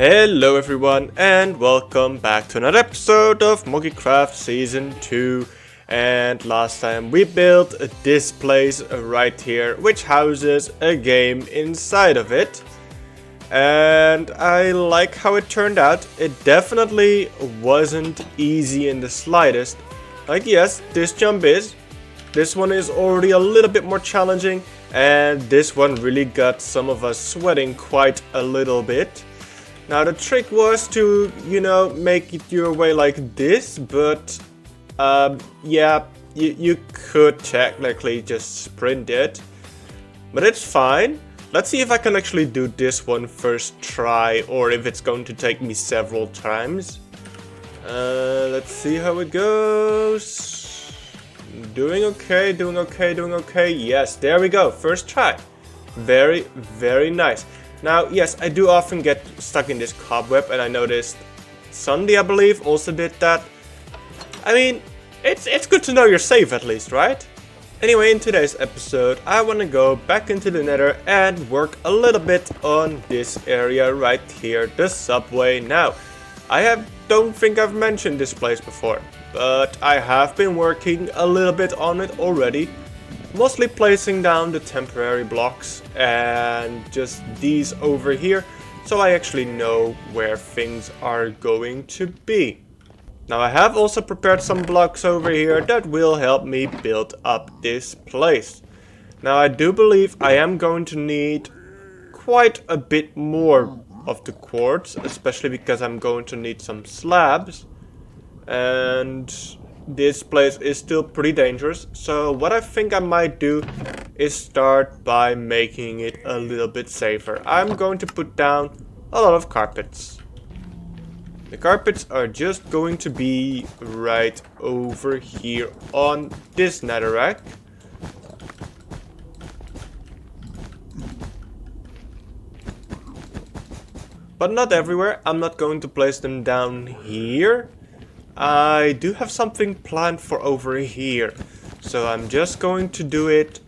Hello everyone and welcome back to another episode of Moggycraft Season 2. And last time we built this place right here, which houses a game inside of it. And I like how it turned out. It definitely wasn't easy in the slightest. Like yes, this jump is. This one is already a little bit more challenging. And this one really got some of us sweating quite a little bit. Now the trick was to, make it your way like this, but yeah, you could technically just sprint it, but it's fine. Let's see if I can actually do this one first try, or if it's going to take me several times. Let's see how it goes. Doing okay, doing okay, doing okay. Yes, there we go, first try. Very, very nice. Now, yes, I do often get stuck in this cobweb, and I noticed Sunday, I believe, also did that. I mean, it's good to know you're safe at least, right? Anyway, in today's episode, I want to go back into the Nether and work a little bit on this area right here, the subway. Now, don't think I've mentioned this place before, but I have been working a little bit on it already. Mostly placing down the temporary blocks and just these over here, so I actually know where things are going to be. Now I have also prepared some blocks over here that will help me build up this place. Now I do believe I am going to need quite a bit more of the quartz, especially because I'm going to need some slabs. And this place is still pretty dangerous, so what I think I might do is start by making it a little bit safer. I'm going to put down a lot of carpets. The carpets are just going to be right over here on this netherrack. But not everywhere. I'm not going to place them down here. I do have something planned for over here, so I'm just going to do it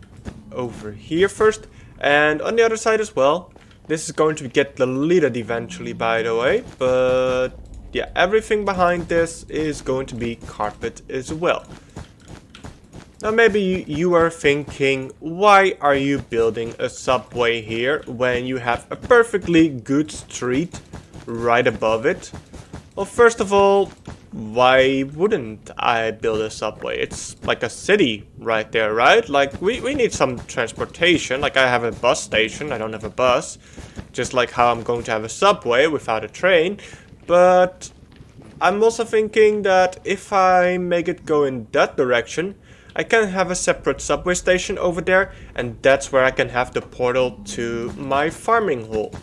over here first, and on the other side as well. This is going to get deleted eventually, by the way, but yeah, everything behind this is going to be carpet as well. Now maybe you are thinking, why are you building a subway here when you have a perfectly good street right above it? Well, first of all, why wouldn't I build a subway? It's like a city right there, right? Like, we need some transportation. Like, I have a bus station, I don't have a bus. Just like how I'm going to have a subway without a train. But I'm also thinking that if I make it go in that direction, I can have a separate subway station over there. And that's where I can have the portal to my farming hole.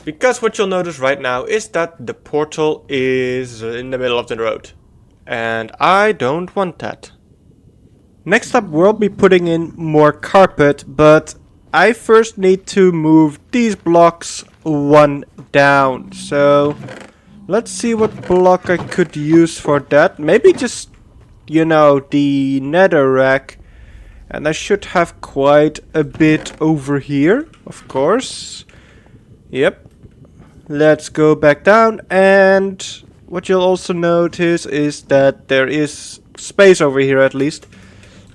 Because what you'll notice right now is that the portal is in the middle of the road. And I don't want that. Next up, we'll be putting in more carpet, but I first need to move these blocks one down. So let's see what block I could use for that. Maybe just, the netherrack. And I should have quite a bit over here, of course. Yep. Let's go back down, and what you'll also notice is that there is space over here at least.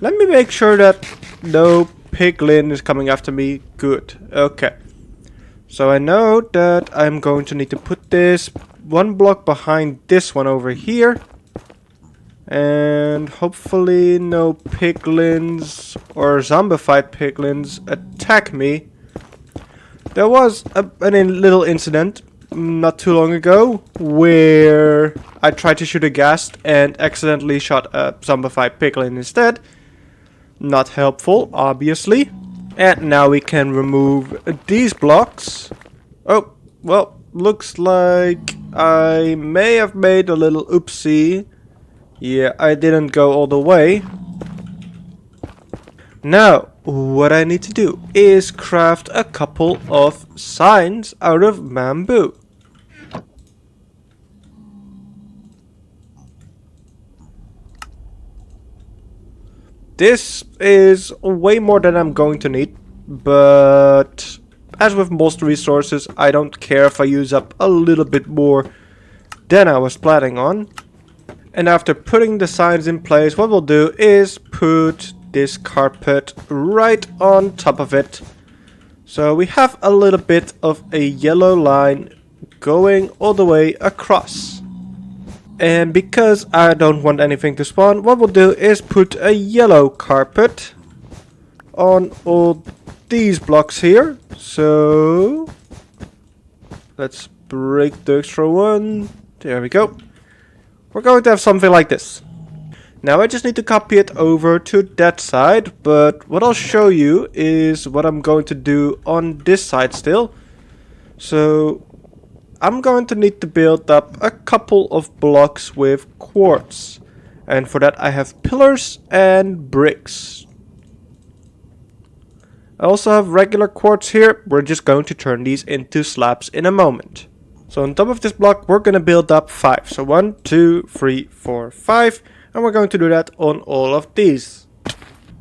Let me make sure that no piglin is coming after me. Good. Okay. So I know that I'm going to need to put this one block behind this one over here. And hopefully no piglins or zombified piglins attack me. There was a little incident not too long ago where I tried to shoot a ghast and accidentally shot a zombified piglin instead. Not helpful, obviously. And now we can remove these blocks. Oh, well, looks like I may have made a little oopsie. Yeah, I didn't go all the way. Now, what I need to do is craft a couple of signs out of bamboo. This is way more than I'm going to need, but as with most resources, I don't care if I use up a little bit more than I was planning on. And after putting the signs in place, what we'll do is put this carpet right on top of it. So we have a little bit of a yellow line going all the way across. And because I don't want anything to spawn, what we'll do is put a yellow carpet on all these blocks here. So let's break the extra one. There we go. We're going to have something like this. Now I just need to copy it over to that side, but what I'll show you is what I'm going to do on this side still. So I'm going to need to build up a couple of blocks with quartz. And for that I have pillars and bricks. I also have regular quartz here. We're just going to turn these into slabs in a moment. So on top of this block, we're going to build up 5. So 1, 2, 3, 4, 5. And we're going to do that on all of these.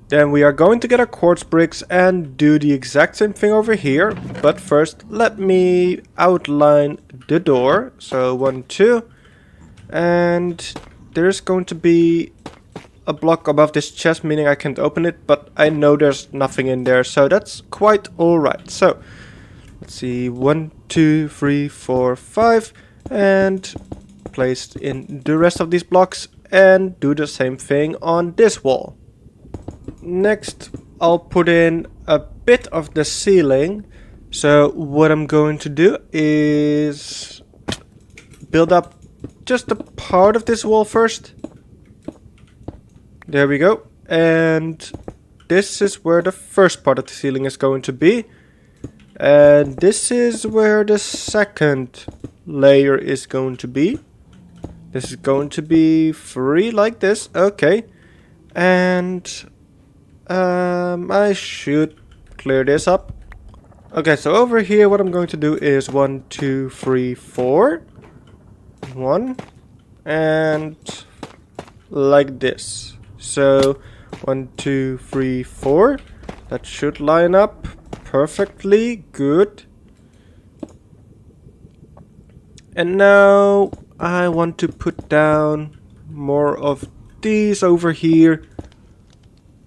Then we are going to get our quartz bricks and do the exact same thing over here. But first, let me outline the door. So 1, 2. And there's going to be a block above this chest, meaning I can't open it. But I know there's nothing in there, so that's quite alright. So let's see, 1, 2, 3, 4, 5, and placed in the rest of these blocks, and do the same thing on this wall. Next, I'll put in a bit of the ceiling. So what I'm going to do is build up just a part of this wall first. There we go. And this is where the first part of the ceiling is going to be. And this is where the second layer is going to be. This is going to be 3 like this. Okay. And I should clear this up. Okay, so over here what I'm going to do is 1, 2, 3, 4. 1. And like this. So 1, 2, 3, 4. That should line up perfectly good. And now I want to put down more of these over here.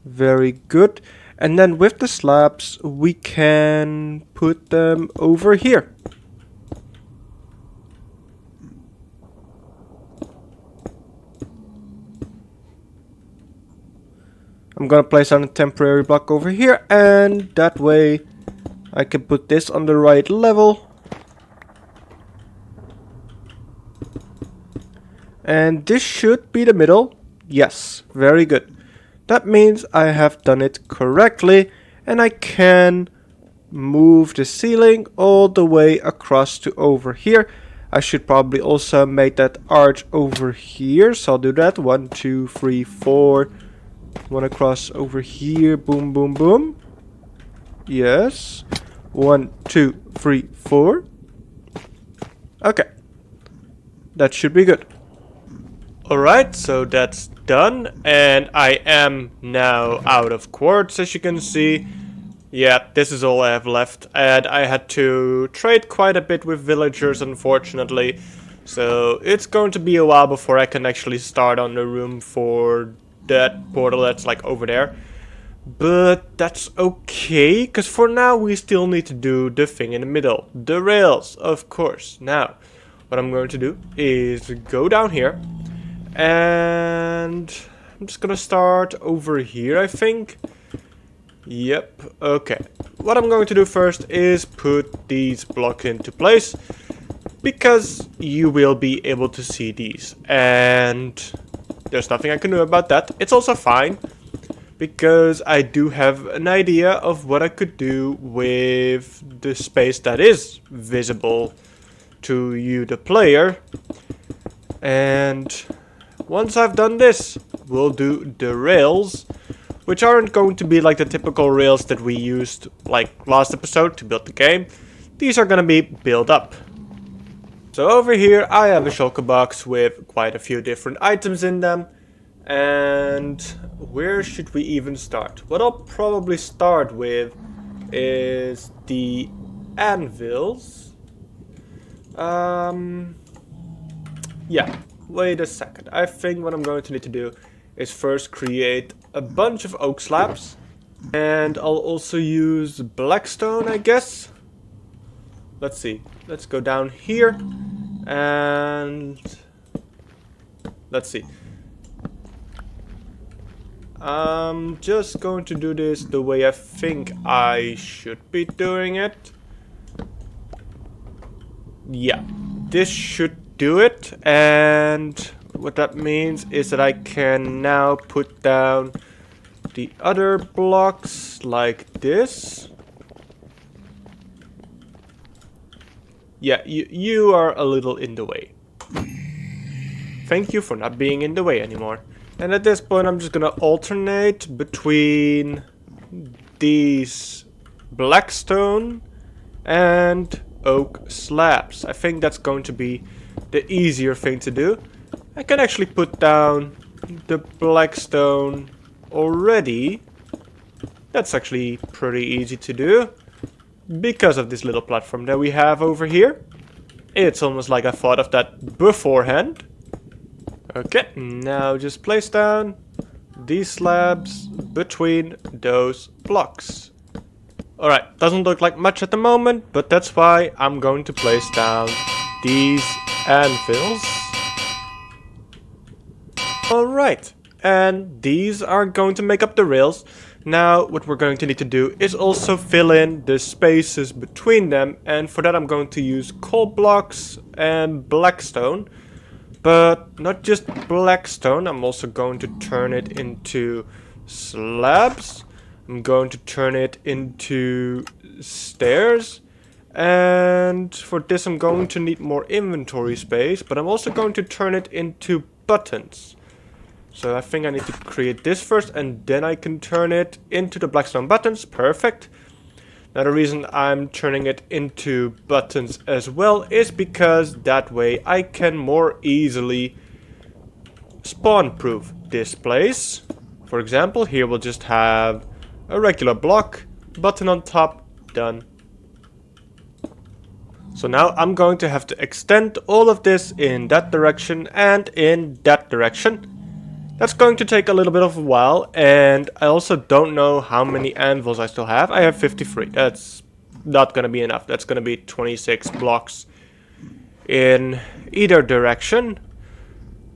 Very good. And then with the slabs we can put them over here. I'm gonna place on a temporary block over here, and that way I can put this on the right level. And this should be the middle. Yes, very good. That means I have done it correctly, and I can move the ceiling all the way across to over here. I should probably also make that arch over here, so I'll do that. 1, 2, 3, 4. One across over here. Boom, boom, boom. Yes. 1, 2, 3, 4. Okay. That should be good. Alright, so that's done. And I am now out of quartz, as you can see. Yeah, this is all I have left. And I had to trade quite a bit with villagers, unfortunately. So it's going to be a while before I can actually start on the room for that portal that's like over there. But that's okay, because for now we still need to do the thing in the middle. The rails, of course. Now, what I'm going to do is go down here. And I'm just gonna start over here, I think. Yep, okay. What I'm going to do first is put these blocks into place, because you will be able to see these. And there's nothing I can do about that. It's also fine, because I do have an idea of what I could do with the space that is visible to you, the player. And once I've done this, we'll do the rails, which aren't going to be like the typical rails that we used like last episode to build the game. These are gonna be built up. So over here I have a shulker box with quite a few different items in them. And where should we even start? What I'll probably start with is the anvils. Yeah, wait a second. I think what I'm going to need to do is first create a bunch of oak slabs. And I'll also use blackstone, I guess. Let's see. Let's go down here. And let's see. I'm just going to do this the way I think I should be doing it. Yeah, this should do it. And what that means is that I can now put down the other blocks like this. Yeah, you are a little in the way. Thank you for not being in the way anymore. And at this point I'm just gonna alternate between these blackstone and oak slabs. I think that's going to be the easier thing to do. I can actually put down the blackstone already. That's actually pretty easy to do because of this little platform that we have over here. It's almost like I thought of that beforehand. Okay, now just place down these slabs between those blocks. Alright, doesn't look like much at the moment, but that's why I'm going to place down these anvils. Alright, and these are going to make up the rails. Now what we're going to need to do is also fill in the spaces between them, and for that I'm going to use coal blocks and blackstone. But not just blackstone, I'm also going to turn it into slabs. I'm going to turn it into stairs. And for this I'm going to need more inventory space, but I'm also going to turn it into buttons. So I think I need to create this first and then I can turn it into the blackstone buttons. Perfect. Now the reason I'm turning it into buttons as well is because that way I can more easily spawn-proof this place. For example, here we'll just have a regular block, button on top, done. So now I'm going to have to extend all of this in that direction and in that direction. That's going to take a little bit of a while, and I also don't know how many anvils I still have. I have 53. That's not going to be enough. That's going to be 26 blocks in either direction.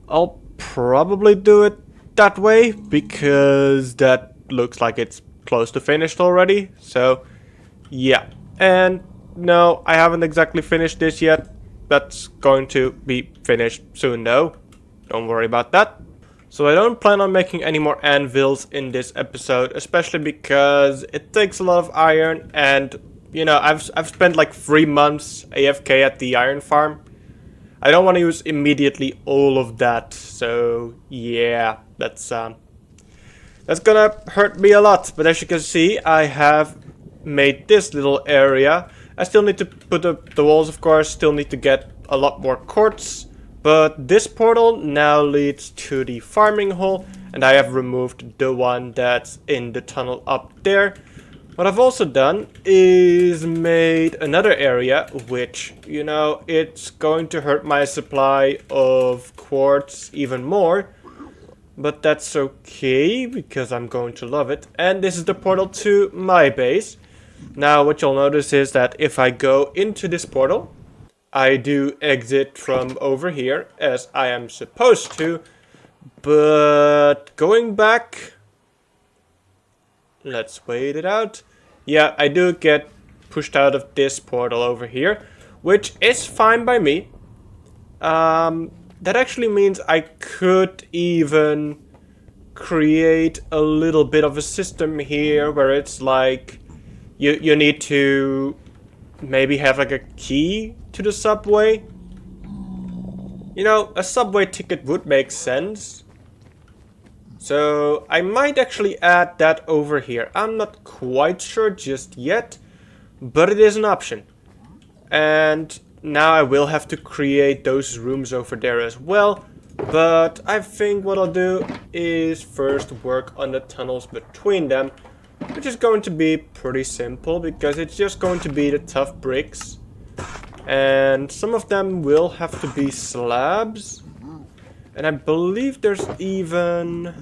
I'll probably do it that way because that looks like it's close to finished already. So, yeah. And no, I haven't exactly finished this yet. That's going to be finished soon though. Don't worry about that. So I don't plan on making any more anvils in this episode, especially because it takes a lot of iron, and you know, I've spent like 3 months AFK at the iron farm. I don't want to use immediately all of that, so yeah, that's gonna hurt me a lot. But as you can see, I have made this little area. I still need to put up the walls, of course, still need to get a lot more quartz. But this portal now leads to the farming hole, and I have removed the one that's in the tunnel up there. What I've also done is made another area, which, you know, it's going to hurt my supply of quartz even more. But that's okay, because I'm going to love it. And this is the portal to my base. Now, what you'll notice is that if I go into this portal, I do exit from over here, as I am supposed to, but going back, let's wait it out. Yeah, I do get pushed out of this portal over here, which is fine by me. That actually means I could even create a little bit of a system here where it's like you need to maybe have like a key to the subway. You know, a subway ticket would make sense. So I might actually add that over here. I'm not quite sure just yet, but it is an option. And now I will have to create those rooms over there as well. But I think what I'll do is first work on the tunnels between them. which is going to be pretty simple because it's just going to be the tough bricks. And some of them will have to be slabs. And I believe there's even...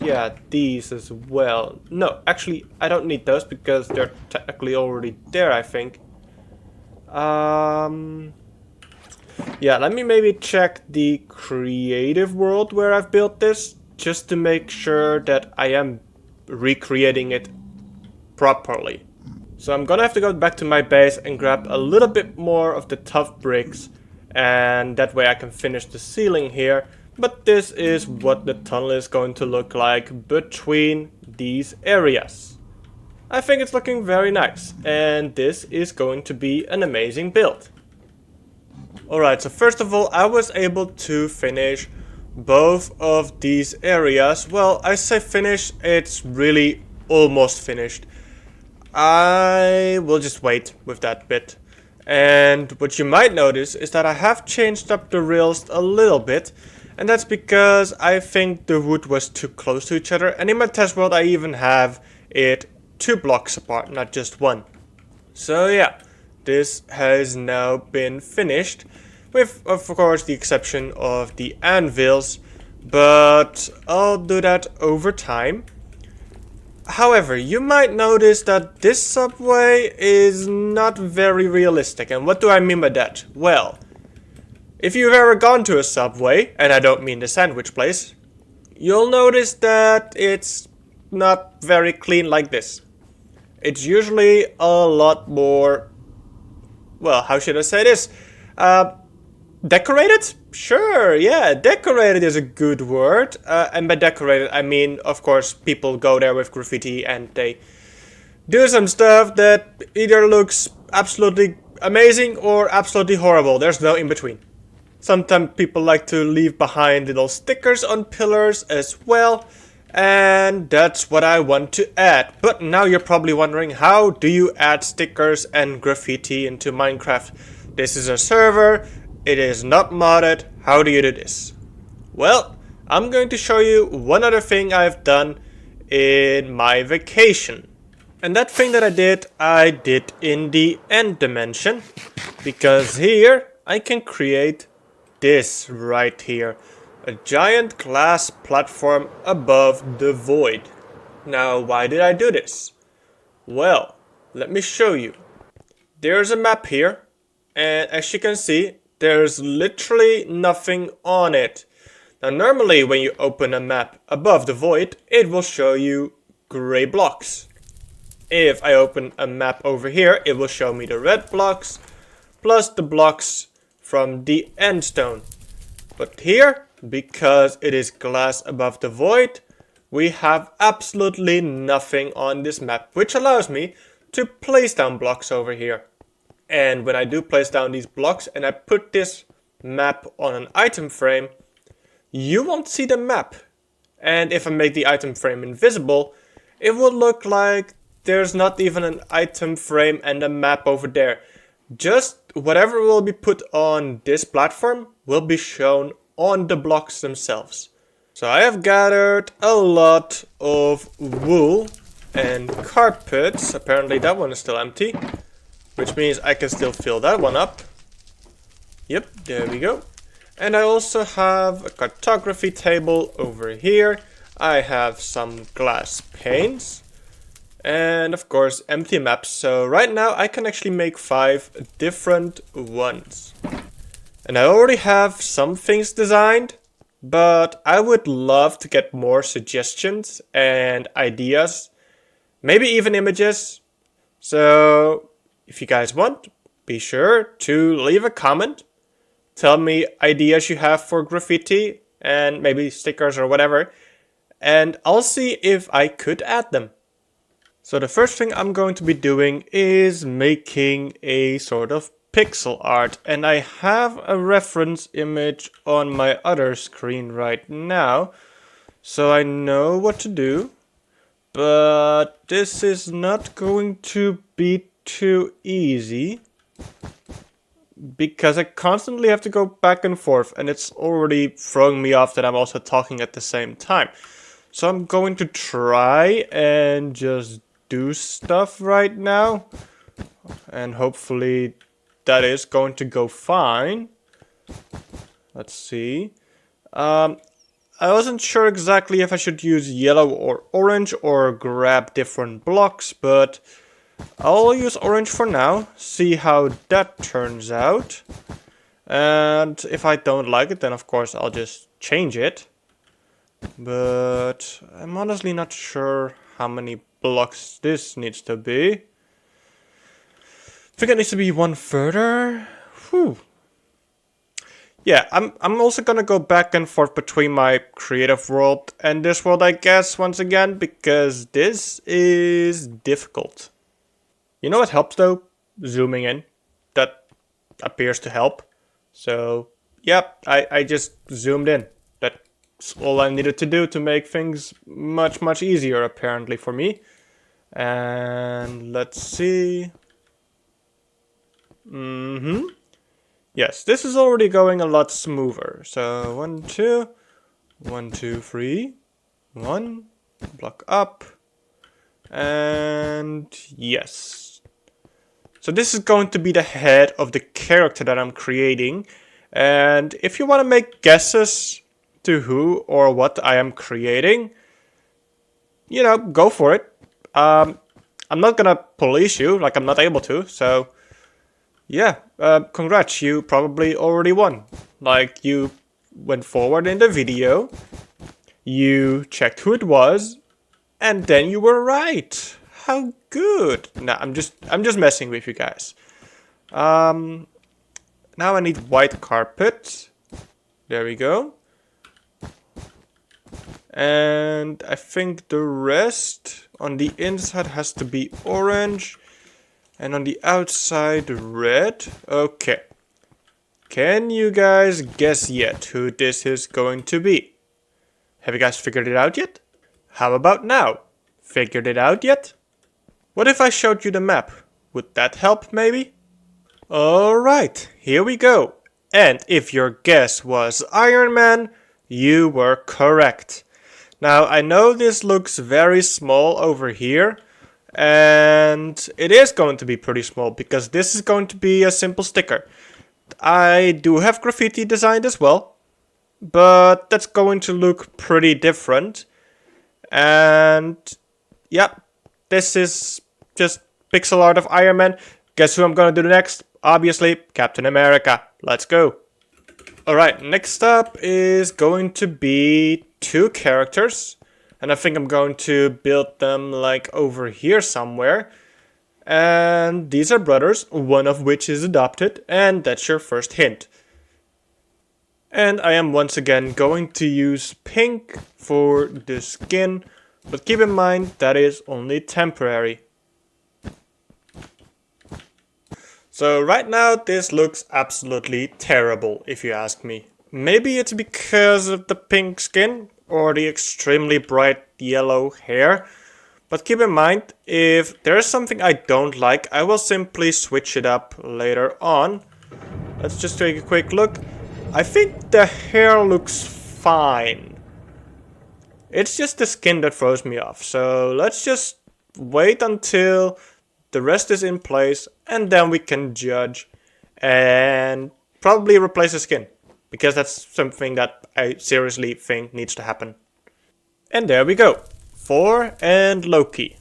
yeah, these as well. No, actually, I don't need those because they're technically already there, I think. Yeah, let me maybe check the creative world where I've built this, just to make sure that I am recreating it properly. So I'm gonna have to go back to my base and grab a little bit more of the tough bricks, and that way I can finish the ceiling here. But this is what the tunnel is going to look like between these areas. I think it's looking very nice, and this is going to be an amazing build. Alright, so first of all, I was able to finish both of these areas. Well, I say finish, it's really almost finished. I will just wait with that bit. And what you might notice is that I have changed up the rails a little bit. And that's because I think the wood was too close to each other. And in my test world I even have it 2 blocks apart, not just 1. So yeah, this has now been finished. With, of course, the exception of the anvils. But I'll do that over time. However, you might notice that this subway is not very realistic. And what do I mean by that? Well, if you've ever gone to a subway, and I don't mean the sandwich place, you'll notice that it's not very clean like this. It's usually a lot more, well, how should I say this? Decorated? Sure, yeah, decorated is a good word. And by decorated, I mean, of course, people go there with graffiti and they do some stuff that either looks absolutely amazing or absolutely horrible. There's no in between. Sometimes people like to leave behind little stickers on pillars as well. And that's what I want to add. But now you're probably wondering, how do you add stickers and graffiti into Minecraft? This is a server. It is not modded. How do you do this? Well, I'm going to show you one other thing I've done in my vacation. And that thing that I did in the end dimension. Because here I can create this right here. A giant glass platform above the void. Now, why did I do this? Well, let me show you. There's a map here. And as you can see, there's literally nothing on it. Now normally when you open a map above the void, it will show you gray blocks. If I open a map over here, it will show me the red blocks, plus the blocks from the end stone. But here, because it is glass above the void, we have absolutely nothing on this map, which allows me to place down blocks over here. And when I do place down these blocks and I put this map on an item frame, you won't see the map. And if I make the item frame invisible, it will look like there's not even an item frame and a map over there. Just whatever will be put on this platform will be shown on the blocks themselves. So I have gathered a lot of wool and carpets. Apparently that one is still empty. Which means I can still fill that one up. Yep, there we go. And I also have a cartography table over here. I have some glass panes. And of course empty maps. So right now I can actually make 5 different ones. And I already have some things designed. But I would love to get more suggestions and ideas. Maybe even images. So if you guys want, be sure to leave a comment. Tell me ideas you have for graffiti and maybe stickers or whatever. And I'll see if I could add them. So the first thing I'm going to be doing is making a sort of pixel art. And I have a reference image on my other screen right now. So I know what to do. But this is not going to be too easy because I constantly have to go back and forth and it's already throwing me off that I'm also talking at the same time. So I'm going to try and just do stuff right now. And hopefully that is going to go fine. Let's see. I wasn't sure exactly if I should use yellow or orange or grab different blocks, but I'll use orange for now, see how that turns out. And if I don't like it, then of course I'll just change it. But I'm honestly not sure how many blocks this needs to be. I think it needs to be one further. Whew. Yeah, I'm also gonna go back and forth between my creative world and this world, I guess, once again, because this is difficult. You know what helps though? Zooming in. That appears to help. So, yep, I just zoomed in. That's all I needed to do to make things much easier, apparently, for me. And let's see. Yes, this is already going a lot smoother. So 1, 2, 1, 2, 3, 1, block up, and yes. So this is going to be the head of the character that I'm creating. And if you want to make guesses to who or what I am creating, you know, go for it. I'm not gonna police you, like I'm not able to, so yeah, congrats, you probably already won. Like, you went forward in the video, you checked who it was, and then you were right. How good. Nah, I'm just messing with you guys. Now I need white carpet. There we go. And I think the rest on the inside has to be orange. And on the outside, red. Okay. Can you guys guess yet who this is going to be? Have you guys figured it out yet? How about now? Figured it out yet? What if I showed you the map? Would that help, maybe? Alright, here we go. And if your guess was Iron Man, you were correct. Now, I know this looks very small over here. And it is going to be pretty small because this is going to be a simple sticker. I do have graffiti designed as well, but that's going to look pretty different. And yeah, this is just pixel art of Iron Man. Guess who I'm gonna do next? Obviously, Captain America. Let's go. Alright, next up is going to be 2 characters. And I think I'm going to build them like over here somewhere. And these are brothers, one of which is adopted, and that's your first hint. And I am once again going to use pink for the skin, but keep in mind that is only temporary. So right now this looks absolutely terrible, if you ask me. Maybe it's because of the pink skin or the extremely bright yellow hair. But keep in mind, if there's something I don't like, I will simply switch it up later on. Let's just take a quick look. I think the hair looks fine. It's just the skin that throws me off. So let's just wait until the rest is in place and then we can judge and probably replace the skin. Because that's something that I seriously think needs to happen. And there we go. Thor and Loki.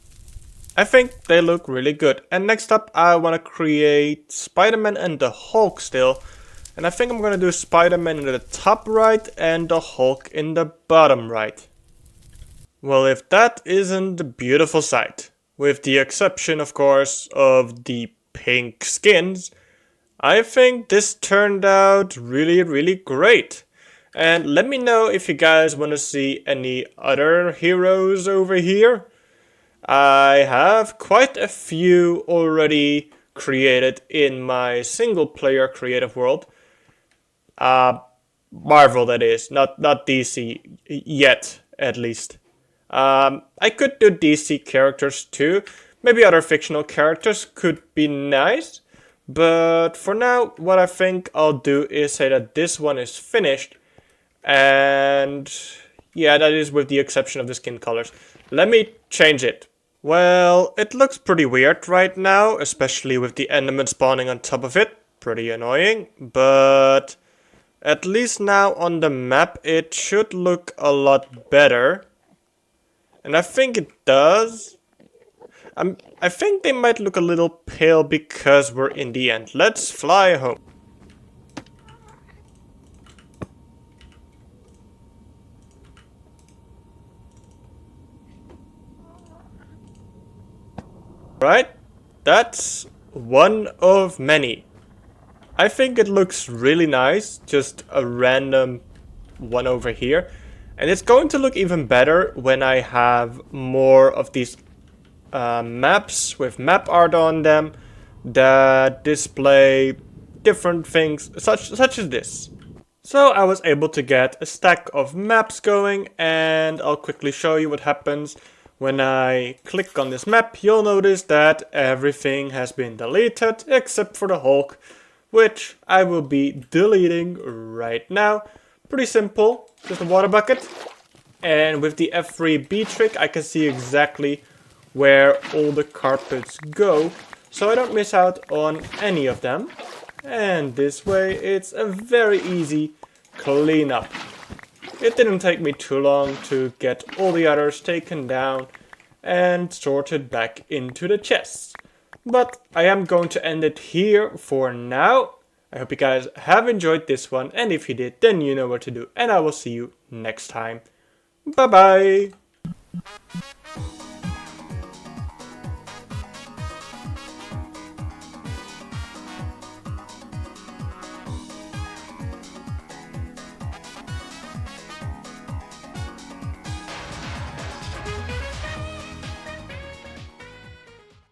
I think they look really good. And next up I want to create Spider-Man and the Hulk still. And I think I'm going to do Spider-Man in the top right and the Hulk in the bottom right. Well, if that isn't a beautiful sight. With the exception, of course, of the pink skins. I think this turned out really great. And let me know if you guys want to see any other heroes over here. I have quite a few already created in my single player creative world. Marvel, that is, not DC yet, at least. I could do DC characters too. Maybe other fictional characters could be nice. But for now, what I think I'll do is say that this one is finished. And Yeah, that is with the exception of the skin colors. Let me change it. Well, it looks pretty weird right now, especially with the enderman spawning on top of it. Pretty annoying, but at least now on the map it should look a lot better. And I think it does. I think they might look a little pale because we're in the end. Let's fly home. Right? That's one of many. I think it looks really nice, just a random one over here. And it's going to look even better when I have more of these maps with map art on them that display different things, such as this. So I was able to get a stack of maps going, and I'll quickly show you what happens. When I click on this map, you'll notice that everything has been deleted except for the Hulk, which I will be deleting right now. Pretty simple, just a water bucket. And with the F3B trick, I can see exactly where all the carpets go, so I don't miss out on any of them. And this way, it's a very easy cleanup. It didn't take me too long to get all the others taken down and sorted back into the chests. But I am going to end it here for now. I hope you guys have enjoyed this one, and if you did, then you know what to do, and I will see you next time. Bye bye!